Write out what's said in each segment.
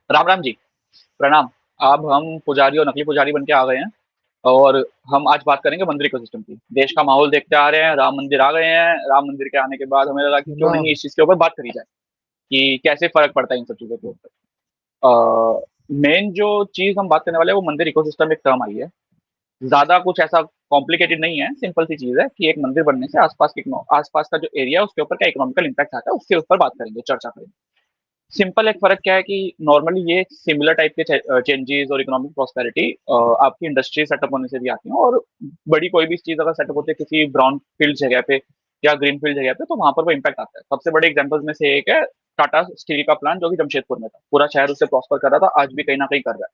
राम राम जी। प्रणाम। अब हम पुजारी और नकली पुजारी बन के आ गए हैं और हम आज बात करेंगे मंदिर इकोसिस्टम की। देश का माहौल देखते आ रहे हैं, राम मंदिर आ गए हैं। राम मंदिर के आने के बाद हमें लगा कि क्यों नहीं वाह! इस चीज़ के ऊपर बात करी जाए कि कैसे फ़र्क पड़ता है इन सब चीज़ों के ऊपर। मेन जो चीज़ हम बात करने वाले हैं वो मंदिर इकोसिस्टम एक टर्म आई है। ज़्यादा कुछ ऐसा कॉम्प्लिकेटेड नहीं है, सिंपल सी चीज़ है कि एक मंदिर बनने से आस-पास का जो एरिया है उसके ऊपर क्या इकोनॉमिकल इम्पैक्ट आता है, उसके ऊपर बात करेंगे, चर्चा करेंगे। सिंपल एक फ़र्क क्या है कि नॉर्मली ये सिमिलर टाइप के चेंजेज़ और इकोनॉमिक प्रॉस्पेरिटी आपकी इंडस्ट्री सेटअप होने से भी आती हैं और बड़ी कोई भी चीज़ अगर सेटअप होती है किसी ब्राउनफ़ील्ड जगह पे या ग्रीनफ़ील्ड जगह पे, तो वहाँ पर वो इम्पैक्ट आता है। सबसे बड़े एग्ज़ाम्पल्स में से एक है टाटा स्टील का प्लांट जो कि जमशेदपुर में था। पूरा शहर उससे प्रॉस्पर कर रहा था, आज भी कहीं न कहीं कर रहा है।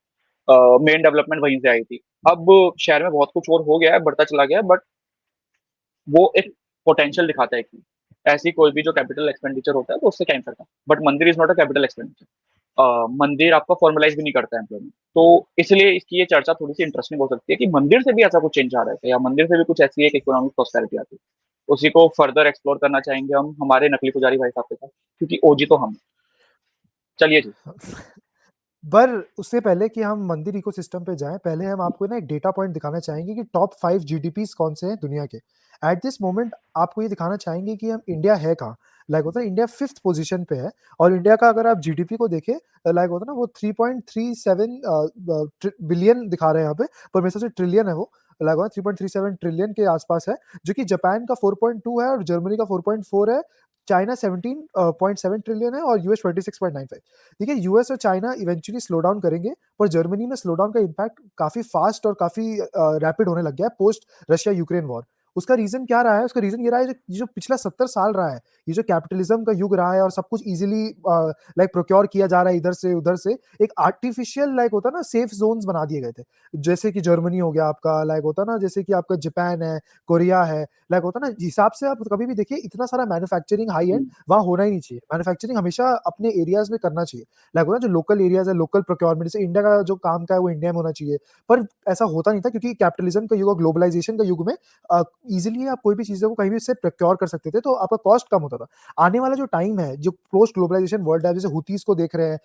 मेन डेवलपमेंट वहीं से आई थी। अब शहर में बहुत कुछ और हो गया है, बढ़ता चला गया है, बट वो एक पोटेंशियल दिखाता है कि ऐसी कोई भी जो कैपिटल एक्सपेंडिचर होता है तो उससे क्या इम्पैक्ट है। बट मंदिर is not a capital expenditure. मंदिर आपका फॉर्मलाइज़ भी नहीं करता है एम्प्लॉयमेंट। तो इसलिए इसकी ये चर्चा थोड़ी-सी इंटरेस्टिंग हो सकती है कि मंदिर से भी ऐसा कुछ चेंज आ रहा है क्या? या मंदिर से भी कुछ ऐसी एक इकोनॉमिक प्रॉस्पेरिटी आती है। उसी को फर्दर एक्सप्लोर करना चाहेंगे हम हमारे नकली पुजारी भाई साहब के साथ, क्योंकि ओजी तो हम हैं। चलिए जी। पर उससे पहले कि हम मंदिर इकोसिस्टम पे जाएँ, पहले हम आपको ना एक डेटा पॉइंट दिखाना चाहेंगे कि टॉप 5 जीडीपीज़ कौन से हैं दुनिया के। एट दिस मोमेंट आपको ये दिखाना चाहेंगे कि हम इंडिया है कहाँ? लाइक होता है इंडिया 5th पोज़ीशन पे है और इंडिया का अगर आप जीडीपी को देखें लाइक होता है ना वो 3.37 बिलियन दिखा रहे हैं यहाँ पे, पर मेरे हिसाब से ट्रिलियन है वो। लाइक होता है 3.37 ट्रिलियन के आसपास है, जो कि जापान का 4.2 है और जर्मनी का 4.4 है। चाइना 17.7 ट्रिलियन है और यूएस 26.95। देखिए यूएस और चाइना इवेंचुअली स्लो डाउन करेंगे, पर जर्मनी में स्लो डाउन का इम्पैक्ट काफ़ी फास्ट और काफ़ी रैपिड होने लग गया है पोस्ट रशिया यूक्रेन वॉर। उसका रीज़न क्या रहा है? उसका रीज़न ये रहा है जो जो पिछला 70 साल रहा है, ये जो कैपिटलिज़्म का युग रहा है और सब कुछ ईज़िली लाइक प्रोक्योर किया जा रहा है इधर से उधर से, एक आर्टिफिशियल लाइक होता है ना सेफ ज़ोन्स बना दिए गए थे। जैसे कि जर्मनी हो गया आपका, लाइक होता है ना जैसे कि आपका जापान है, कोरिया है, लाइक होता है ना हिसाब से आप कभी भी देखिए इतना सारा मैन्युफैक्चरिंग हाई एंड हुँ, वहाँ होना ही नहीं चाहिए। मैन्युफैक्चरिंग हमेशा अपने एरियाज़ में करना चाहिए। लाइक होता है जो लोकल एरियाज़ है, लोकल प्रोक्योरमेंट जैसे इंडिया का जो काम का है वो इंडिया में होना चाहिए। पर ऐसा होता नहीं था क्योंकि कैपिटलिज़्म का युग और ग्लोबलाइज़ेशन का युग में ईज़िली आप कोई भी चीज़ों को कहीं भी से प्रोक्योर कर सकते थे, तो आपका कॉस्ट कम होता था। आने वाला जो टाइम है, जो पोस्ट ग्लोबलाइज़ेशन वर्ल्ड है, जैसे हुतीज़ को देख रहे हैं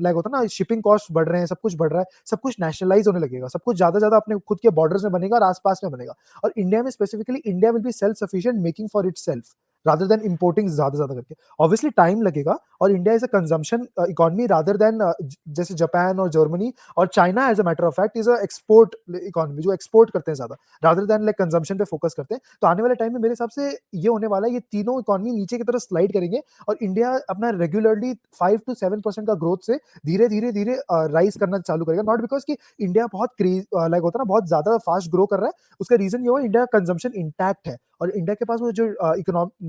लाइक होता है ना शिपिंग कॉस्ट बढ़ रहे हैं, सब कुछ बढ़ रहा है, सब कुछ नेशनलाइज़ होने लगेगा, सब कुछ ज़्यादा-ज़्यादा अपने खुद के बॉर्डर्स में बनेगा और आस-पास में बनेगा। और इंडिया में specifically India will be self sufficient making for itself rather than importing ज़्यादा से ज़्यादा करके। ऑब्वियसली टाइम लगेगा और India is a consumption economy rather than जैसे जापान और जर्मनी और China as a matter of fact is a export economy जो एक्सपोर्ट करते हैं ज़्यादा, रादर देन लाइक कंजम्पशन पे फोकस करते हैं। तो आने वाले टाइम में मेरे हिसाब से ये होने वाला है, ये तीनों इकोनॉमी नीचे की तरफ स्लाइड करेंगे और इंडिया अपना रेगुलरली 5 टू 7% का ग्रोथ से धीरे-धीरे राइज़ करना चालू करेगा। नॉट बिकॉज़ कि इंडिया बहुत लाइक होता है ना बहुत ज़्यादा फास्ट ग्रो कर रहा है, उसका रीज़न ये हुआ इंडिया का कंजम्पशन इंटैक्ट है और इंडिया के पास वो जो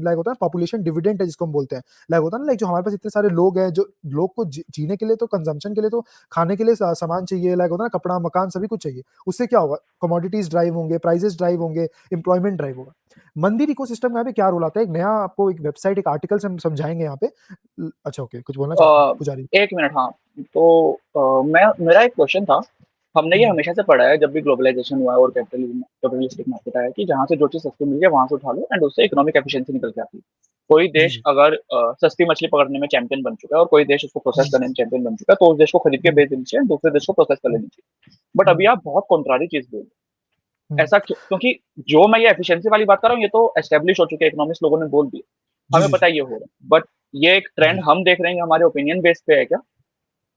लाइक होता है पॉपुलेशन डिविडेंड है जिसको हम बोलते हैं। लाइक होता है ना लाइक जो हमारे पास इतने सारे लोग हैं, जो लोग को जीने के लिए तो कंजम्पशन के लिए तो खाने के लिए सामान चाहिए, लाइक होता है ना कपड़ा, मकान सभी कुछ चाहिए। उससे क्या होगा? कमोडिटीज़ ड्राइव होंगे, प्राइसेज़ ड्राइव होंगे, एम्प्लॉयमेंट ड्राइव होगा। मंदिर इकोसिस्टम का यहाँ पे क्या रोल आता है? एक नया आपको एक वेबसाइट, एक आर्टिकल से हम समझाएँगे यहाँ पे। अच्छा ओके, कुछ बोलना चाहते हैं? अ, पुजारी। 1 मिनट हाँ, तो मैं मेरा एक क्वेश्चन था। हमने ये हुँ, हमेशा से पढ़ा है जब भी ग्लोबलाइज़ेशन हुआ है और कैपिटलिस्टिक मार्केट आया है कि जहाँ से जो चीज़ सस्ती मिल जाए वहाँ से उठा लो एंड उससे इकोनॉमिक एफिशिएंसी निकल के आती है। कोई जी, देश जी। अगर सस्ती मछली पकड़ने में चैंपियन बन चुका है और कोई देश उसको प्रोसेस हुँ, करने में चैंपियन बन चुका है, तो उस देश को खरीद के हुँ, बेच देनी चाहिए, दूसरे देश को प्रोसेस कर हुँ, लेनी चाहिए। बट अभी हुँ, आप बहुत कॉन्ट्रारी चीज़ बोल रहे हो। हुँ। ऐसा क्यों? क्योंकि जो मैं ये एफिशिएंसी वाली बात कर रहा हूँ, ये तो एस्टेब्लिश हो चुके इकोनॉमिस्ट लोगों ने बोल दिया। जी, हमें जी, पता जी। है ये हो रहा है। बट ये एक जी, ट्रेंड जी। हम देख रहे हैं, ये हमारे ओपिनियन बेस पे है क्या?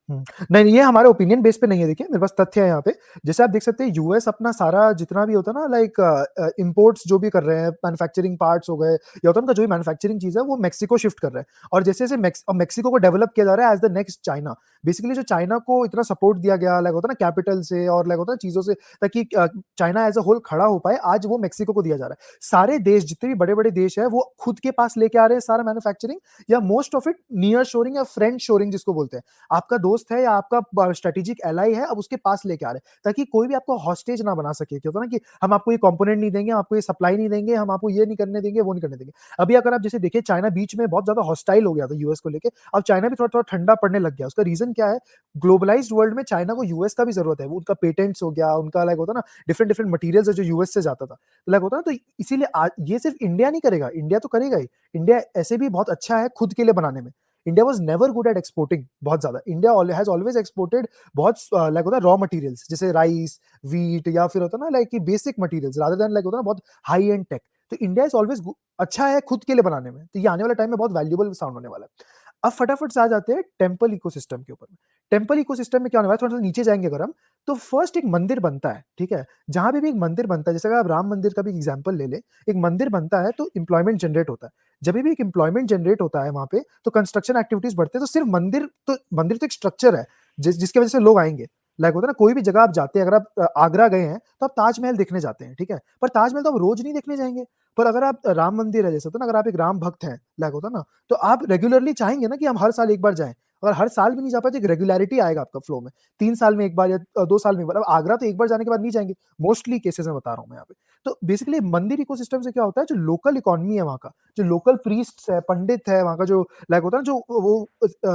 हुँ। नहीं, नहीं, ये हमारे ओपिनियन बेस पे नहीं है देखिए, मेरे पास तथ्य है यहाँ पे। जैसे आप देख सकते हैं यूएस अपना सारा जितना भी होता है ना लाइक इम्पोर्ट्स जो भी कर रहे हैं, मैन्युफैक्चरिंग पार्ट्स हो गए, या होता है उनका जो भी मैन्युफैक्चरिंग चीज़ है वो मेक्सिको शिफ्ट कर रहे हैं। और जैसे-जैसे मेक्सिको को डेवलप किया जा रहा है as the next China. Basically जो चाइना को इतना सपोर्ट दिया गया लाइक होता है ना कैपिटल से और लाइक होता है चीज़ों से ताकि चाइना एज़ अ होल खड़ा हो पाए, आज वो मेक्सिको को दिया जा रहा है। सारे देश जितने भी बड़े-बड़े देश हैं, वो खुद के पास लेके आ रहे हैं सारा मैन्युफैक्चरिंग या most of it near shoring या फ्रेंड शोरिंग जिसको बोलते हैं। आपका दोस्त है या आपका स्ट्रेटेजिक एलाई है, अब उसके पास लेके आ रहे हैं, ताकि कोई भी आपको हॉस्टेज ना बना सके। क्या होता है ना कि हम आपको ये कंपोनेंट नहीं देंगे, हम आपको ये सप्लाई नहीं देंगे, हम आपको ये नहीं करने देंगे, वो नहीं करने देंगे। अभी अगर आप जैसे देखिए चाइना बीच में बहुत ज़्यादा हॉस्टाइल हो गया था यूएस को लेके, अब चाइना भी थोड़ा-थोड़ा ठंडा पड़ने लग गया। उसका रीज़न क्या है? ग्लोबलाइज़्ड वर्ल्ड में चाइना को यूएस का भी ज़रूरत है। वो उनका पेटेंट्स हो गया, उनका लाइक होता है ना डिफरेंट-डिफरेंट मटीरियल्स है जो यूएस से जाता था। तो लाइक होता है ना तो इसीलिए ये सिर्फ इंडिया नहीं करेगा, इंडिया तो करेगा ही। इंडिया ऐसे भी बहुत अच्छा है खुद के लिए बनाने में। India was never good at exporting बहुत ज्यादा। इंडिया हैज ऑलवेज एक्सपोर्टेड बहुत लाइक होता है रॉ मटेरियल्स, जैसे राइस, व्हीट, या फिर होता है ना लाइक कि basic materials rather than like होता है ना बहुत हाई एंड टेक। तो इंडिया इज ऑलवेज अच्छा है खुद के लिए बनाने में, तो ये आने वाले टाइम में बहुत वैल्यूबल साउंड होने वाला है। अब फटाफट से आ जाते हैं टेम्पल इकोसिस्टम के ऊपर। टेम्पल इकोसिस्टम में क्या होने वाला है, थोड़ा सा नीचे जाएंगे अगर हम, तो फर्स्ट एक मंदिर बनता है, ठीक है। जहां पे भी एक मंदिर बनता है, जैसे अगर आप राम मंदिर का भी एग्जांपल ले ले, एक मंदिर बनता है तो इंप्लॉयमेंट जनरेट होता है। जब भी एक इंप्लॉयमेंट जनरेट होता है वहां पे, तो कंस्ट्रक्शन एक्टिविटीज बढ़ते हैं। तो सिर्फ मंदिर तो एक स्ट्रक्चर है जिसकी वजह से लोग आएंगे। लाइक होता है ना, कोई भी जगह आप जाते हैं, अगर आप आगरा गए हैं तो आप ताजमहल देखने जाते हैं, ठीक है, पर ताजमहल तो आप रोज नहीं देखने जाएंगे। पर अगर आप राम मंदिर है, जैसे होता है ना, अगर आप एक राम भक्त हैं, लाइक होता है ना, तो आप रेगुलरली चाहेंगे ना कि हम हर साल एक बार जाएं। अगर हर साल भी नहीं जा पाए तो एक रेगुलरिटी आएगा आपका फ्लो में, 3 साल में एक बार या 2 साल में एक बार। अब आगरा तो एक बार जाने के बाद नहीं जाएंगे, मोस्टली केसेस में बता रहा हूँ मैं यहाँ पे। तो बेसिकली मंदिर इकोसिस्टम से क्या होता है, जो लोकल इकोनॉमी है वहाँ का, जो लोकल प्रीस्ट है, पंडित है वहाँ का, जो लाइक होता है ना, जो वो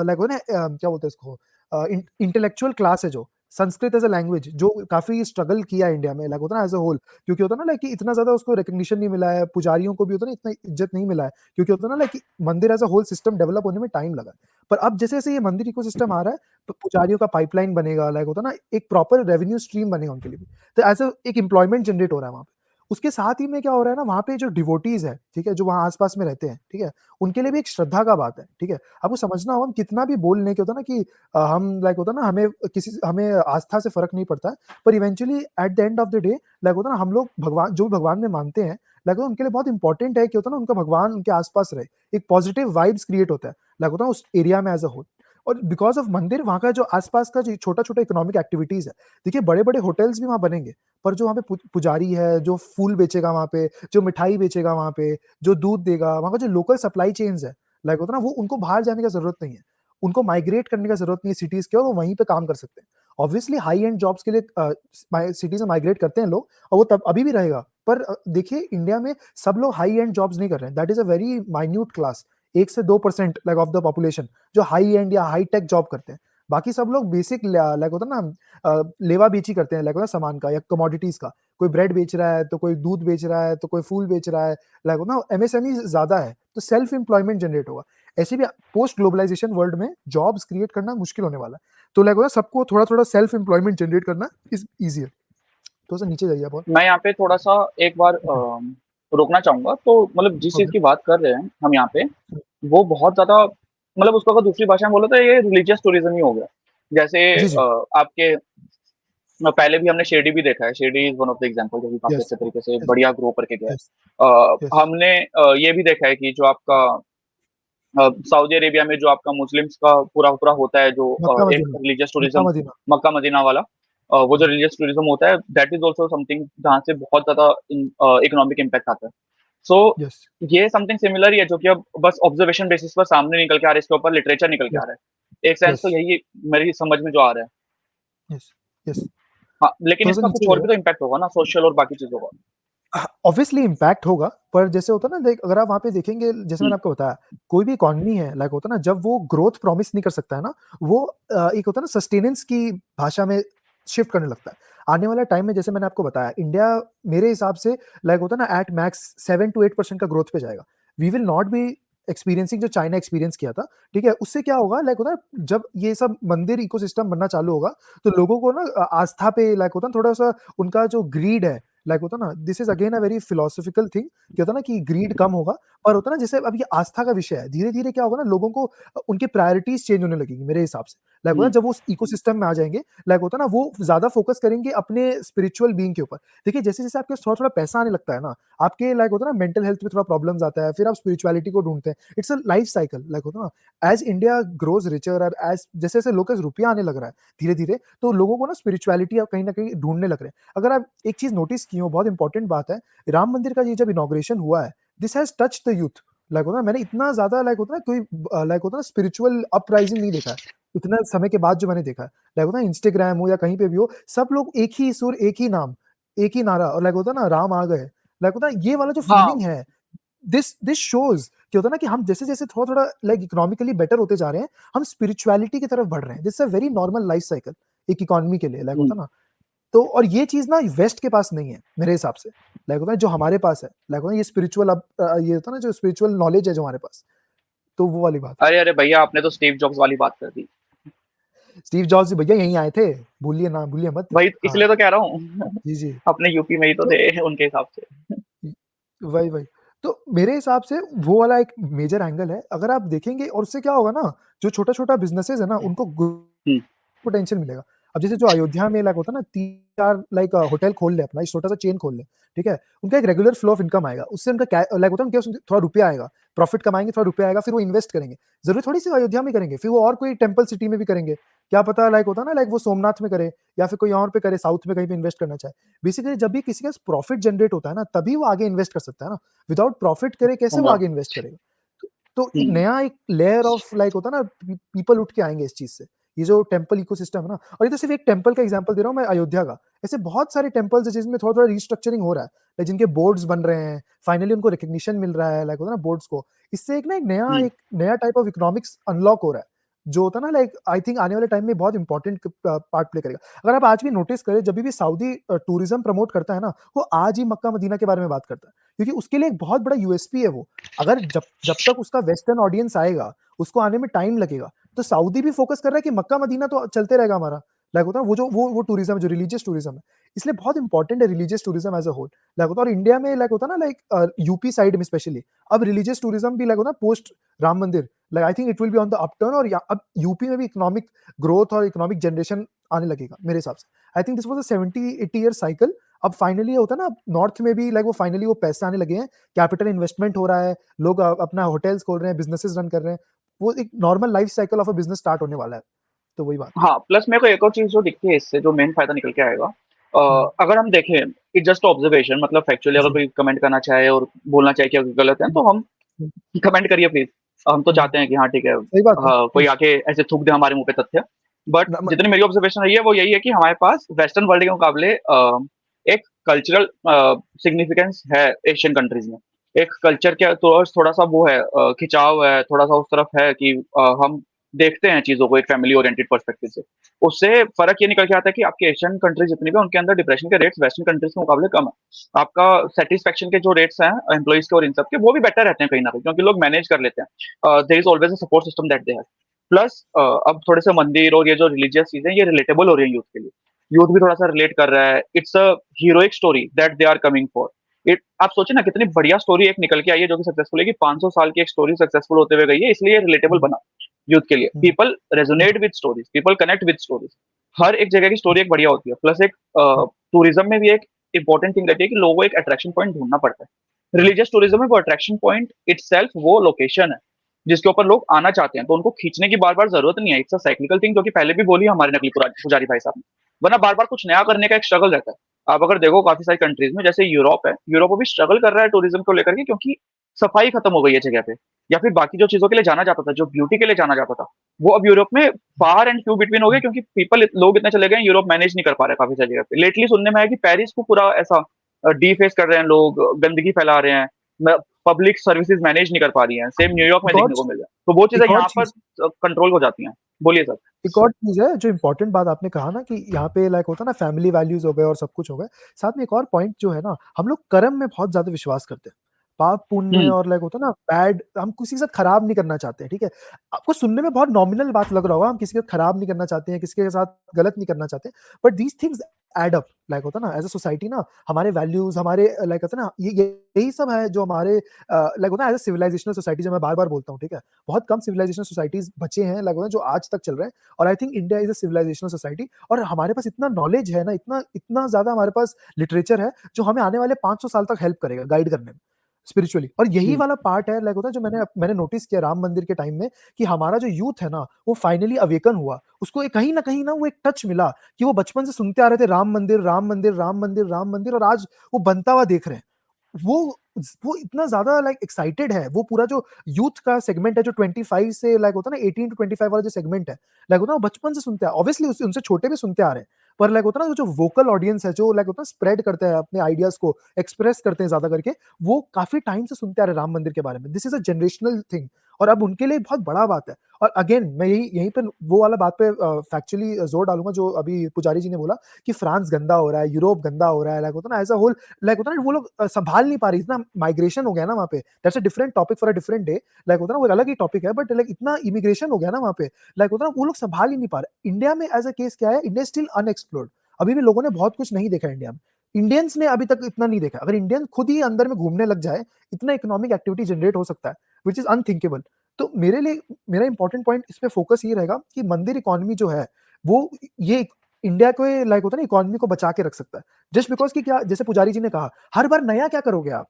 लाइक होता है ना, क्या बोलते हैं इसको, इंटेलेक्चुअल क्लास है, जो संस्कृत एज अ लैंग्वेज जो काफी स्ट्रगल किया इंडिया में, लाइक होता है ना एज अ होल, क्योंकि होता है ना लाइक कि इतना ज्यादा उसको रिकग्निशन नहीं मिला है, पुजारियों को भी होता है ना इतना इज्जत नहीं मिला है, क्योंकि होता है ना लाइक कि मंदिर as a whole system develop होने में टाइम लगा है। पर अब जैसे जैसे ये मंदिर इकोसिस्टम आ रहा है, तो पुजारियों का पाइपलाइन बनेगा, लाइक होता है ना एक प्रॉपर रेवेन्यू स्ट्रीम बनेगा उनके लिए भी। तो एज एक एम्प्लॉयमेंट जनरेट हो रहा है वहाँ पे। उसके साथ ही में क्या हो रहा है ना, वहाँ पे जो डिवोटीज है, ठीक है, जो वहाँ आसपास में रहते हैं, ठीक है, उनके लिए भी एक श्रद्धा का बात है, ठीक है। आपको समझना होगा, हम कितना भी बोल लें कि होता है ना कि हम लाइक होता है ना, हमें आस्था से फर्क नहीं पड़ता है, पर eventually at the end of the day like होता है ना, हम लोग भगवान, जो भगवान में मानते हैं, लाइक उनके लिए बहुत इंपॉर्टेंट है कि होता है ना उनका भगवान उनके आसपास रहे, एक पॉजिटिव वाइब्स क्रिएट होता है, लाइक होता है उस एरिया में एज अ होल। और बिकॉज ऑफ मंदिर, वहाँ का जो आसपास का जो छोटा छोटा इकोनॉमिक एक्टिविटीज है, देखिए बड़े बड़े होटल्स भी वहाँ बनेंगे, पर जो वहाँ पे पुजारी है, जो फूल बेचेगा वहाँ पे, जो मिठाई बेचेगा वहाँ पे, जो दूध देगा, वहाँ का जो लोकल सप्लाई चेन्स है, लाइक होता है ना, वो उनको बाहर जाने का जरूरत नहीं है, उनको माइग्रेट करने का जरूरत नहीं है सिटीज के, और वो वहीं पे काम कर सकते हैं। ऑब्वियसली हाई एंड जॉब्स के लिए सिटीज में माइग्रेट करते हैं लोग, और वो तब अभी भी रहेगा। पर देखिए इंडिया में सब लोग हाई एंड जॉब्स नहीं कर रहे हैं, that is a very minute class, 1 से 2% लाइक ऑफ द पॉपुलेशन जो हाई एंड या हाई टेक जॉब करते हैं। बाकी सब लोग बेसिक लाइक होता है ना, लेवा बेची करते हैं, लाइक होता है सामान का या कमोडिटीज का। कोई ब्रेड बेच रहा है, तो कोई दूध बेच रहा है, तो कोई फूल बेच रहा है, लाइक होता है ना, एमएसएमई ज्यादा है, तो सेल्फ एम्प्लॉयमेंट जनरेट होगा। ऐसे भी पोस्ट ग्लोबलाइजेशन वर्ल्ड में जॉब्स क्रिएट करना मुश्किल होने वाला है, तो लाइक होता है सबको थोड़ा थोड़ा सेल्फ एम्प्लॉयमेंट जनरेट करना इज ईजियर। तो सर नीचे जाइए आप और। मैं यहाँ पे थोड़ा-सा एक बार रोकना चाहूँगा। तो मतलब जिस चीज़ ओके। की बात कर रहे हैं हम यहाँ पे, वो बहुत ज़्यादा, मतलब उसको अगर दूसरी भाषा में बोले तो ये रिलीजियस टूरिज़्म ही हो गया। जैसे जी जी। आपके पहले भी हमने शिरडी भी देखा है। Shirdi is one of the example जो कि काफ़ी यस अच्छे तरीके से यस बढ़िया ग्रो करके गया है। Yes yes. हमने ये भी देखा है कि जो आपका सऊदी अरेबिया में जो आपका मुस्लिम्स का पूरा-पूरा होता है, जो मक्का एक मदीना। रिलीजियस मक्का टूरिज़्म, मदीना। मक्का मदीना वाला, वो जो हम्म, रिलीजियस टूरिज़्म होता है, दैट इज़ आल्सो समथिंग जहाँ से बहुत ज़्यादा इकोनॉमिक इम्पैक्ट आता है। सो यस ये समथिंग सिमिलर ही है, जो कि अब बस ऑब्जर्वेशन बेसिस पर सामने निकल के आ रहा है, इसके ऊपर लिटरेचर निकल के आ यस रहा है। एक सेंस यस तो यही मेरी समझ में जो आ रहा है। Yes yes. हाँ, लेकिन थोड़ा सा इसका कुछ नीचे और भी जाइए। तो इम्पैक्ट होगा ना, सोशल और बाकी चीज़ों का। ऑब्वियसली इम्पैक्ट होगा, पर जैसे होता है ना, लाइक अगर आप वहाँ पे देखेंगे, जैसे हुँ, मैंने आपको बताया, कोई भी इकोनॉमी है, लाइक होता है ना, जब वो ग्रोथ प्रॉमिस नहीं कर सकता है ना, वो एक होता है ना सस्टेनेंस की भाषा में शिफ्ट करने लगता है। आने वाला टाइम में, जैसे मैंने आपको बताया, इंडिया मेरे हिसाब से लाइक होता है ना एट मैक्स 7 to 8% का ग्रोथ पे जाएगा। We will not be experiencing जो चाइना एक्सपीरियंस किया था, ठीक है। उससे क्या होगा, लाइक होता है जब ये सब मंदिर इकोसिस्टम बनना चालू होगा, तो लोगों को ना आस्था पे, लाइक होता है थोड़ा सा उनका जो ग्रीड है, लाइक होता है ना, this is again a very philosophical thing, क्या होता है ना कि ग्रीड कम होगा। पर होता है ना, जैसे अब ये आस्था का विषय है, धीरे धीरे क्या होगा ना, लोगों को उनके प्रायोरिटीज चेंज होने लगेगी मेरे हिसाब से। लाइक होता है हुँ, जब वो उस इकोसिस्टम में आ जाएंगे, लाइक होता है ना, वो ज्यादा फोकस करेंगे अपने स्पिरिचुअल बीइंग के ऊपर। देखिए जैसे जैसे आपके थोड़ा थोड़ा पैसा आने लगता है ना, आपके लाइक होता है ना मेंटल हेल्थ में थोड़ा प्रॉब्लम्स आता है, फिर आप स्पिरिचुअलिटी को ढूंढते हैं। It's a life cycle, like होता है ना, एज इंडिया ग्रोज रिचर और एज जैसे जैसे लोग रुपया आने लग रहा है धीरे धीरे, तो लोगों को ना स्पिरिचुअलिटी अब कहीं ना कहीं ढूंढने लग रहे हैं। अगर आप एक चीज नोटिस की हो, बहुत इंपॉर्टेंट बात है, राम मंदिर का ये जब इनॉग्रेशन हुआ है, this has touch the youth. Like होता है मैंने इतना ज्यादा लाइक होता है कोई लाइक होता है स्पिरिचुअल अपराइजिंग नहीं देखा है इतना समय के बाद जो मैंने देखा है। लाइक होता है इंस्टाग्राम हो या कहीं पे भी हो, सब लोग एक ही सुर, एक ही नाम, एक ही नारा, और लाइक होता है ना राम आ गए। लाइक होता है ये वाला जो हाँ, फीलिंग है, दिस दिस शोज कि होता है ना कि हम जैसे जैसे थोड़ा थोड़ा लाइक इकोनॉमिकली बेटर होते जा रहे हैं, हम स्पिरिचुअलिटी की तरफ बढ़ रहे हैं। This a very normal life cycle एक इकोनॉमी के लिए, लाइक हुँ, होता है ना। तो और ये चीज ना वेस्ट के पास नहीं है मेरे हिसाब से, लाइक होता है जो हमारे पास है, लाइक होता है ये स्पिरिचुअल, अब ये होता है ना जो स्पिरिचुअल नॉलेज है जो हमारे पास, तो वो वाली बात है। अरे, अरे भैया आपने तो स्टीव जॉब्स वाली बात कर दी। स्टीव जॉब्स जी भैया यहीं आए थे, भूलिए मत। वही हाँ, इसलिए तो कह रहा हूँ जी, जी। अपने यूपी में ही तो तो थे उनके हिसाब से। वही। तो मेरे हिसाब से वो वाला एक मेजर एंगल है। अगर आप देखेंगे और उससे क्या होगा ना, जो छोटा-छोटा बिज़नेसेस है ना, उनको हुँ, पोटेंशियल मिलेगा। अब जैसे जो अयोध्या में लाइक होता है ना 3-4 लाइक होटल खोल ले अपना, एक छोटा-सा चेन खोल ले, ठीक है? उनका एक रेगुलर फ्लो ऑफ इनकम आएगा। उससे उनका लाइक होता है ना कि थोड़ा रुपया आएगा, प्रॉफिट कमाएँगे, थोड़ा रुपया आएगा, फिर वो इन्वेस्ट करेंगे। ज़रूरी थोड़ी सिर्फ अयोध्या में करेंगे, फिर वो और कोई टेंपल सिटी में भी करेंगे। क्या पता लाइक होता है ना लाइक वो सोमनाथ में करे या फिर कोई और पे करे, साउथ में कहीं पे इन्वेस्ट करना चाहे। बेसिकली जब भी किसी के पास प्रॉफिट जनरेट होता है ना, तभी वो आगे इन्वेस्ट कर सकता है ना। विदाउट प्रॉफिट करे कैसे वो हाँ, आगे इन्वेस्ट करेगा? तो एक हुँ, नया एक लेयर ऑफ लाइक होता है ना पीपल उठ के आएँगे इस चीज़ से। ये जो टेम्पल इकोसिस्टम है ना, और ये तो सिर्फ एक टेम्पल का एग्जांपल दे रहा हूँ मैं अयोध्या का। ऐसे बहुत सारे टेम्पल्स हैं जिसमें थोड़ा-थोड़ा रिस्ट्रक्चरिंग हो रहा है। लाइक जिनके बोर्ड्स बन रहे हैं, फाइनली उनको रिकॉग्निशन मिल रहा है, लाइक होता है ना बोर्ड्स को। इससे हुँ, एक नया टाइप ऑफ इकोनॉमिक्स अनलॉक हो रहा है। जो होता है ना लाइक आई थिंक आने वाले टाइम में बहुत इंपॉर्टेंट पार्ट प्ले करेगा। अगर आप आज भी नोटिस करें जब भी सऊदी टूरिज्म प्रमोट करता है ना, वो आज ही मक्का मदीना के बारे में बात करता है। क्योंकि उसके लिए एक बहुत बड़ा यूएसपी है वो। अगर जब जब तक उसका वेस्टर्न ऑडियंस आएगा, उसको आने में टाइम लगेगा। तो सऊदी भी फ़ोकस कर रहा है कि मक्का मदीना तो चलते रहेगा हमारा। लाइक होता है वो जो वो टूरिज़्म है, जो रिलिजियस टूरिज़्म है। इसलिए बहुत इंपॉर्टेंट है religious tourism as a whole. Like होता है और इंडिया में लाइक होता है ना लाइक यूपी साइड में स्पेशली अब रिलिजियस टूरिज़्म भी लाइक होता है post Ram Mandir like I think it will be on the upturn और अब यूपी में भी इकोनॉमिक ग्रोथ और इकोनॉमिक जनरेशन आने लगेगा मेरे हिसाब से। I think this was a 70-80 year cycle. अब फाइनली ये होता है ना नॉर्थ में भी लाइक वो फाइनली वो पैसे आने लगे हैं, कैपिटल इन्वेस्टमेंट हो रहा है, लोग अपना होटल्स खोल रहे हैं, बिज़नेसेस रन कर रहे हैं। वो एक normal life cycle of a business start होने वाला है। तो वही बात है। हाँ, प्लस मेरे को एक और चीज़ जो दिखती है इससे जो मेन फ़ायदा निकल के आएगा हुँ, अगर हम देखें इट्स जस्ट ऑब्जर्वेशन मतलब फैक्चुअली अगर जी। कोई कमेंट करना चाहे और बोलना चाहे कि अगर गलत है हुँ, तो हम हुँ, कमेंट करिए प्लीज़। हम तो हुँ। चाहते हैं कि हाँ, ठीक है सही बात है, हाँ, कोई प्लीज़। आके ऐसे थूक दे हमारे मुँह पे तथ्य। बट न म जितनी मेरी ऑब्जर्वेशन रही है वो यही है कि हमारे पास वेस्टर्न वर्ल्ड के मुकाबले एक कल्चरल सिग्निफिकेंस है एशियन कंट्रीज़ में। एक कल्चर के थोड़ा-सा वो है खिंचाव है, थोड़ा-सा उस तरफ है कि हम देखते हैं चीज़ों को एक फैमिली ओरिएंटेड पर्सपेक्टिव से। उससे फ़र्क ये निकल के आता है कि आपके एशियन कंट्रीज़ जितनी भी हैं, उनके अंदर डिप्रेशन के रेट्स वेस्टर्न कंट्रीज़ के मुकाबले कम है। आपका सैटिस्फैक्शन के जो रेट्स हैं एम्प्लॉइज़ के और इन सब के, वो भी बेटर रहते हैं कहीं न कहीं क्योंकि लोग मैनेज कर लेते हैं। There is always a support system that they have. Plus अब थोड़े से मंदिर और ये जो रिलीजियस चीज़ें ये रिलेटेबल हो रही हैं यूथ के लिए। यूथ भी थोड़ा-सा रिलेट कर रहा है। It's a heroic story that they are coming for. It आप सोचिए ना कितनी बढ़िया स्टोरी एक निकल के आई है जो कि सक्सेसफुल है कि 500 साल की एक स्टोरी सक्सेसफुल होते हुए गई है इसलिए ये रिलेटेबल हुँ, बना यूथ के लिए। Hmm, people resonate with stories, people connect with stories. हर एक जगह की स्टोरी एक बढ़िया होती है। प्लस एक हुँ, टूरिज़्म में भी एक इम्पोर्टेंट थिंग रहती है कि लोगों को एक अट्रैक्शन पॉइंट ढूँढना पड़ता है। हुँ। रिलीजियस टूरिज़्म में वो अट्रैक्शन पॉइंट इटसेल्फ वो लोकेशन है, जिसके ऊपर लोग आना चाहते हैं। तो उनको खींचने की बार-बार ज़रूरत नहीं है। इट्स अ साइक्लिकल थिंग जो कि पहले भी बोली हमारे नकली पुजारी भाई साहब ने। वरना बार-बार कुछ नया करने का एक स्ट्रगल रहता है। आप अगर देखो काफ़ी सारी कंट्रीज़ में जैसे यूरोप है, यूरोप अभी स्ट्रगल कर रहा है टूरिज़्म को लेकर के क्योंकि सफाई खत्म हो गई है जगह पे। या फिर बाकी जो चीज़ों के लिए जाना जाता था, जो ब्यूटी के लिए जाना जाता था, वो अब यूरोप में फार एंड फ्यू बिटवीन हो गए क्योंकि लोग इतने चले गए हैं, यूरोप मैनेज नहीं कर पा रहे काफ़ी सारी जगह पे। लेटली सुनने में आया कि पेरिस को पूरा ऐसा डिफेस कर रहे हैं लोग, गंदगी फैला रहे हैं, म पब्लिक सर्विसेज़ मैनेज नहीं कर पा रही हैं। सेम न्यूयॉर्क में एक और देखने को मिल रहा है। तो वो चीज़ें एक और यहाँ पर चीज़ कंट्रोल हो जाती हैं। बोलिए सर। एक और चीज़ है जो इम्पोर्टेंट बात आपने कहा ना कि यहाँ पे लाइक होता है ना फैमिली वैल्यूज़ हो गए और सब कुछ हो गए। साथ में एक और पॉइंट जो है ना, हम लोग कर्म में बहुत ज़्यादा विश्वास करते हैं। पाप पुण्य हुँ, और लाइक होता है ना बैड हम किसी के साथ खराब नहीं करना चाहते हैं, ठीक है? आपको सुनने में बहुत नॉमिनल बात लग रहा होगा, हम किसी के साथ खराब नहीं करना चाहते हैं, किसी के साथ गलत नहीं करना चाहते, but these things add up like होता है ना एज़ अ सोसाइटी ना हमारे वैल्यूज़ हमारे लाइक होता है ना यही सब है जो हमारे लाइक होता है एज़ अ सिविलाइजेशनल सोसाइटी जो मैं बार-बार बोलता हूँ, ठीक है? बहुत कम सिविलाइजेशनल सोसाइटीज़ बचे हैं लाइक होता है जो आज तक चल रहे हैं। और I think India is a civilisational society और हमारे पास इतना नॉलेज है ना, इतना इतना ज़्यादा हमारे पास लिटरेचर है, जो हमें आने वाले 500 साल तक हेल्प करेगा, गाइड करने में, स्पिरिचुअली। और यही हुँ, वाला पार्ट है लाइक होता है जो मैंने नोटिस किया राम मंदिर के टाइम में कि हमारा जो यूथ है ना, वो फाइनली अवेकन हुआ। उसको एक कहीं न वो एक टच मिला कि वो बचपन से सुनते आ रहे थे राम मंदिर, राम मंदिर, राम मंदिर, राम मंदिर और आज वो बनता हुआ देख रहे हैं। वो वो इतना ज़्यादा लाइक एक्साइटेड है, वो पूरा जो यूथ का सेगमेंट है जो 25 से लाइक होता है ना 18 टू 25 वाला जो सेगमेंट है, लाइक होता है ना वो बचपन से सुनते हैं। ऑब्वियसली उस उनसे छोटे भी सुनते आ रहे हैं, पर लाइक होता है ना वो जो वोकल ऑडियंस है, जो लाइक होता है स्प्रेड करते हैं अपने आइडियाज़ को, एक्सप्रेस करते हैं ज़्यादा करके, वो काफ़ी टाइम से सुनते आ रहे हैं राम मंदिर के बारे में। This is a generational thing और अब उनके लिए बहुत बड़ा बात है। और अगेन मैं यहीं पे वो वाला बात पे फैक्चुअली ज़ोर डालूँगा जो अभी पुजारी जी ने बोला कि फ्रांस गंदा हो रहा है, यूरोप गंदा हो रहा है, लाइक होता है ना एज़ अ होल, लाइक होता है ना वो लोग सँभाल नहीं पा रही, इतना माइग्रेशन हो गया ना वहाँ पे। That's a different topic for a different day, like होता है ना वो एक अलग ही टॉपिक है, बट लाइक इतना इमिग्रेशन हो गया ना वहाँ पे, लाइक होता है ना वो लोग सँभाल ही नहीं पा रहे। इंडिया में एज़ अ केस क्या है, इंडिया स्टिल अनएक्सप्लोर्ड। अभी भी लोगों ने बहुत कुछ नहीं देखा इंडिया में। इंडियंस ने अभी तक इतना नहीं देखा। अगर इंडियन खुद ही अंदर में घूमने लग जाए, इतना इकोनॉमिक एक्टिविटी जनरेट हो सकता है, व्हिच इज़ अनथिंकेबल। तो मेरे लिए मेरा इंपॉर्टेंट पॉइंट इस पे फोकस ये रहेगा कि मंदिर इकोनॉमी जो है, वो ये इंडिया को लाइक होता है ना इकोनॉमी को बचा के रख सकता है। जस्ट बिकॉज़ कि क्या जैसे पुजारी जी ने कहा, हर बार नया क्या करोगे आप?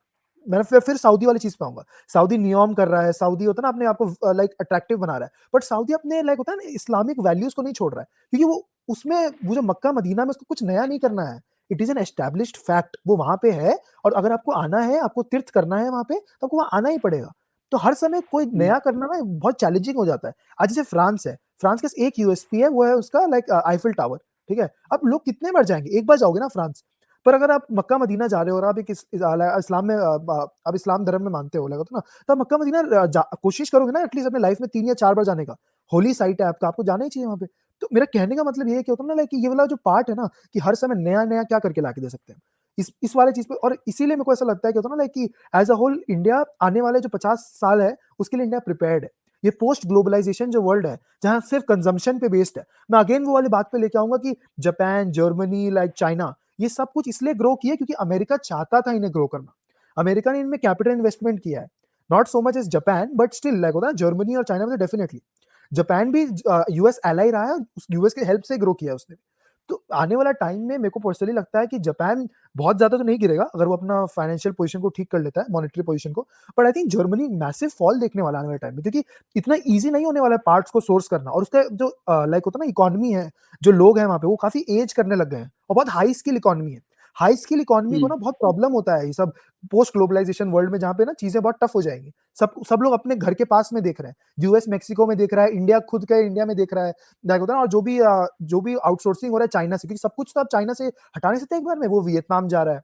मैं फिर सऊदी वाली चीज़ पे आऊँगा। सऊदी नियॉम कर रहा है, सऊदी होता है ना अपने आप को लाइक अट्रैक्टिव बना रहा है। बट सऊदी अपने लाइक होता है ना इस्लामिक वैल्यूज़ को नहीं छोड़ रहा है। क्योंकि वो उसमें वो जो मक्का मदीना में उसको कुछ नया नहीं करना है। It is an established fact, वो वहाँ पे है और अगर आपको आना है, आपको तीर्थ करना है वहाँ पे, तो आपको वहाँ आना ही पड़ेगा। तो हर समय कोई हुँ, नया करना ना बहुत चैलेंजिंग हो जाता है। आज जैसे फ्रांस है, फ्रांस के पास एक यूएसपी है, वो है उसका लाइक आईफिल टावर, ठीक है? अब लोग कितने बार जाएँगे? एक बार जाओगे ना फ्रांस। पर अगर आप मक्का मदीना जा रहे हो और आप एक इस्लाम में आप इस्लाम धर्म में मानते हो लगा तो ना, तो आप मक्का मदीना कोशिश करोगे ना एटलीस्ट अपने लाइफ में 3 या 4 बार जाने का। होली साइट है आपका, आपको जाना ही चाहिए वहाँ पे। तो मेरा कहने का मतलब ये है कि होता है ना लाइक ये वाला जो पार्ट है ना कि हर समय नया-नया क्या करके ला के दे सकते हैं। इस वाले चीज़ पे और इसीलिए मेरे को ऐसा लगता है कि होता है ना लाइक कि एज़ अ होल इंडिया आने वाले जो 50 साल है, उसके लिए इंडिया प्रिपेयर्ड है। ये पोस्ट ग्लोबलाइज़ेशन जो वर्ल्ड है, जहाँ सिर्फ़ कंज़म्पशन पे बेस्ड है। मैं अगेन वो वाली बात पे लेके आऊँगा कि जापान, जर्मनी, लाइक चाइना, ये सब कुछ इसलिए ग्रो किए क्योंकि अमेरिका चाहता था इन्हें ग्रो करना। अमेरिका ने इनमें कैपिटल इन्वेस्टमेंट किया है। Not so much as Japan but still like होता है जर्मनी और चाइना में तो डेफिनिटली। जापान भी यूएस एलाई रहा है और उस यूएस की हेल्प से ग्रो किया है उसने। तो आने वाला टाइम में मेरे को पर्सनली लगता है कि जापान बहुत ज़्यादा तो नहीं गिरेगा अगर वो अपना फाइनेंशियल पोज़ीशन को ठीक कर लेता है, मॉनेटरी पोज़ीशन को। But I think Germany massive fall देखने वाला है आने वाले टाइम में क्योंकि इतना ईज़ी नहीं होने वाला है पार्ट्स को सोर्स करना और उसका जो लाइक होता है ना इकोनॉमी है, जो लोग हैं वहाँ पे वो काफ़ी एज करने लग गए हैं और बहुत हाई स्किल इकोनॉमी है। हाई स्किल इकोनॉमी को हुँ। ना बहुत प्रॉब्लम होता है ये सब पोस्ट ग्लोबलाइज़ेशन वर्ल्ड में जहाँ पे ना चीज़ें बहुत टफ हो जाएँगी। सब सब लोग अपने घर के पास में देख रहे हैं। यूएस मेक्सिको में देख रहा है, इंडिया खुद का इंडिया में देख रहा है। लाइक होता है ना और जो भी आउटसोर्सिंग हो रहा है चाइना से क्योंकि सब कुछ तो आप चाइना से हटा नहीं सकते एक बार में, वो वियतनाम जा रहा है।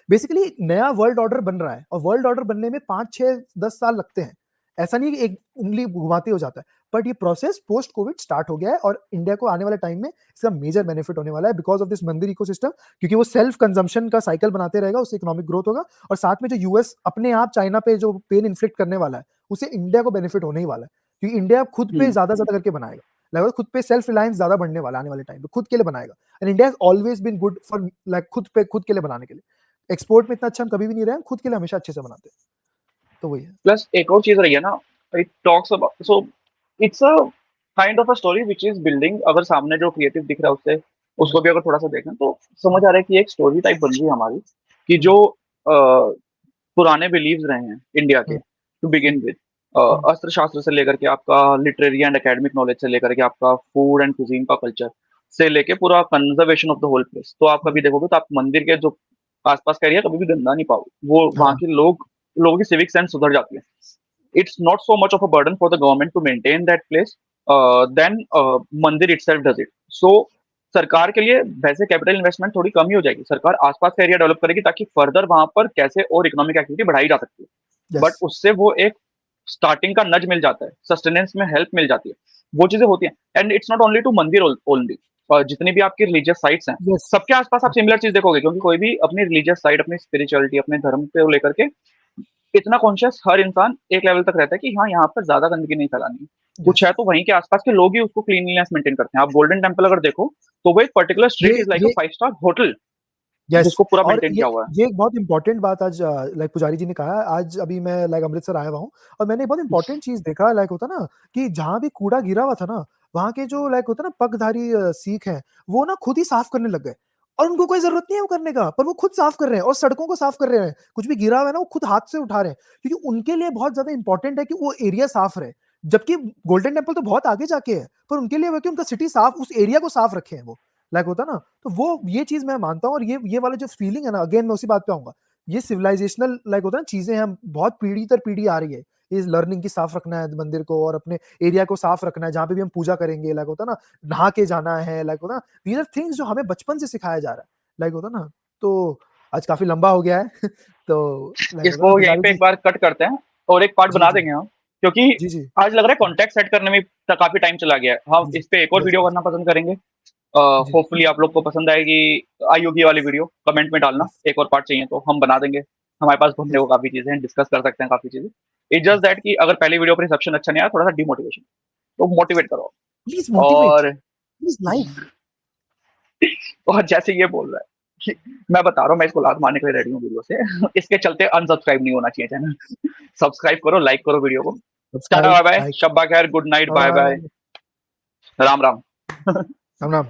बेसिकली नया वर्ल्ड ऑर्डर बन रहा है और वर्ल्ड ऑर्डर बनने में 5, 6, 10 साल लगते हैं। ऐसा नहीं है कि एक उँगली घुमाते हो जाता है। बट ये प्रोसेस पोस्ट कोविड स्टार्ट हो गया है और इंडिया को आने वाले टाइम में इसका मेजर बेनिफिट होने वाला है बिकॉज़ ऑफ दिस मंदिर इकोसिस्टम क्योंकि वो सेल्फ कंजम्पशन का साइकिल बनाते रहेगा, उससे इकोनॉमिक ग्रोथ होगा और साथ में जो यूएस अपने आप चाइना पे जो पेन इन्फ्लिक्ट करने वाला है, उससे इंडिया को बेनिफिट होने ही वाला है। क्योंकि इंडिया खुद पे हुँ। ज़्यादा-ज़्यादा करके बनाएगा। लगभग खुद पे सेल्फ रिलायंस ज़्यादा बढ़ने वाला है आने वाले टाइम पे, खुद के लिए बनाएगा। And India has always been good for like खुद के लिए बनाने के लिए। एक्सपोर्ट में इतना अच्छा हम कभी भी नहीं रहे हैं, खुद के लिए हमेशा अच्छे से बनाते हैं। तो वही है। प्लस एक और चीज़ रही है ना, it talks about so it's a kind of a story which is building अगर सामने जो क्रिएटिव दिख रहा है उससे हुँ, उसको भी अगर थोड़ा-सा देखें तो समझ आ रहा है कि एक स्टोरी टाइप बन रही है हमारी कि हुँ, जो पुराने बिलीव्स रहे हैं इंडिया के हुँ, टू हुँ, बिगिन विद हुँ, अस्त्र शास्त्र से लेकर के आपका लिटरेरी एंड एकेडमिक नॉलेज से लेकर के आपका फूड एंड कुजीन का कल्चर से लेके पूरा conservation of the whole place. तो आप कभी हुँ, देखोगे तो आप मंदिर के जो आस-पास का एरिया कभी भी गंदा नहीं पाओगे। वो वहाँ हाँ, के लोगों की सिविक सेंस सुधर जाती है। It's not so much of a burden for the government to maintain that place than मंदिर itself does it. So सरकार के लिए वैसे कैपिटल इन्वेस्टमेंट थोड़ी कम ही हो जाएगी। सरकार आस-पास का एरिया डेवलप करेगी ताकि फर्दर वहाँ पर कैसे और इकोनॉमिक एक्टिविटी बढ़ाई जा सकती है। बट यस, उससे वो एक स्टार्टिंग का नज मिल जाता है, सस्टेनेंस में हेल्प मिल जाती है। वो चीज़ें होती हैं and it's not only to मंदिर ओनली जितनी भी आपकी रिलीजियस साइट्स हैं, यस, सबके आस-पास आप सिमिलर चीज़ देखोगे क्योंकि कोई भी अपनी रिलीजियस साइट, अपनी स्पिरिचुअलिटी, अपने धर्म को लेकर के इतना कॉन्शियस हर इंसान एक लेवल तक रहता है कि हाँ, यहाँ पर ज़्यादा गंदगी नहीं फैलानी है। कुछ यस। है तो वहीं के आस-पास के लोग ही उसको क्लीनलीनेस मेंटेन करते हैं। आप गोल्डन टेम्पल अगर देखो, तो वो एक पर्टिकुलर स्ट्रीट इज़ लाइक अ ये 5 स्टार होटल यस जिसको पूरा और मेंटेन किया हुआ है। ये एक बहुत इम्पोर्टेंट बात आज लाइक पुजारी जी ने कहा है। आज अभी मैं लाइक अमृतसर आया हुआ हूँ और मैंने एक बहुत इम्पोर्टेंट चीज़ देखा लाइक होता है ना कि जहाँ भी कूड़ा गिरा हुआ था ना, वहाँ के जो लाइक होता है ना पगधारी सिख हैं, वो ना खुद ही साफ करने लग गए और उनको कोई ज़रूरत नहीं है वो करने का, पर वो खुद साफ कर रहे हैं और सड़कों को साफ कर रहे हैं। कुछ भी गिरा हुआ है ना, वो खुद हाथ से उठा रहे हैं क्योंकि उनके लिए बहुत ज़्यादा इम्पोर्टेंट है कि वो एरिया साफ रहे। जबकि गोल्डन टेम्पल तो बहुत आगे जाके है, पर उनके लिए वो है कि उनका सिटी साफ उस एरिया को साफ रखें वो। लाइक होता है ना तो वो ये चीज़ मैं मानता हूँ और ये वाला जो फीलिंग है ना अगेन मैं उसी बात पे आऊँगा। ये सिविलाइज़ेशनल लाइक होता है ना चीज़ें हैं बहुत पीढ़ी दर पीढ़ी आ रही है। ये लर्निंग की साफ रखना है मंदिर को और अपने एरिया को साफ रखना है जहाँ पे भी हम पूजा करेंगे लाइक होता है ना, नहा के जाना है लाइक होता है ना, दीज़ आर थिंग्स जो हमें बचपन से सिखाया जा रहा है। लाइक होता है ना, तो आज काफ़ी लंबा हो गया है तो लाइक होता है ना इसको यहीं पुजारी पे जी एक बार कट करते हैं और एक पार्ट जी, बना जी। देंगे हम, क्योंकि जी, जी। आज लग रहा है कॉन्टेक्स्ट सेट करने में काफ़ी टाइम चला गया है। हम जी, इस पे एक और यस, वीडियो यस। करना पसंद करेंगे। जी, होपफुली आप लोग को पसंद आएगी आयुगी वाली वीडियो, कमेंट में डालना, यस, एक और पार्ट चाहिए तो हम बना देंगे। हमारे पास घूमने यस, को काफ़ी चीज़ें हैं, डिस्कस कर सकते हैं काफ़ी चीज़ें। It's just yes. दैट कि अगर पहली वीडियो पर रिसेप्शन अच्छा नहीं आया, थोड़ा-सा डिमोटिवेशन, तो मोटिवेट करो। प्लीज़ मोटिवेट, और प्लीज़ लाइक। और जैसे ये बोल रहा है कि मैं बता रहा हूँ मैं इसको लात मारने के लिए रेडी हूँ वीडियो से। इसके चलते अनसब्सक्राइब नहीं होना चाहिए चैनल। सब्सक्राइब करो, लाइक करो वीडियो को। Tata subscribe, bye bye, like. शब्बा खैर, गुड नाइट, बाय-बाय, बाय-बाय। राम-राम। राम, राम।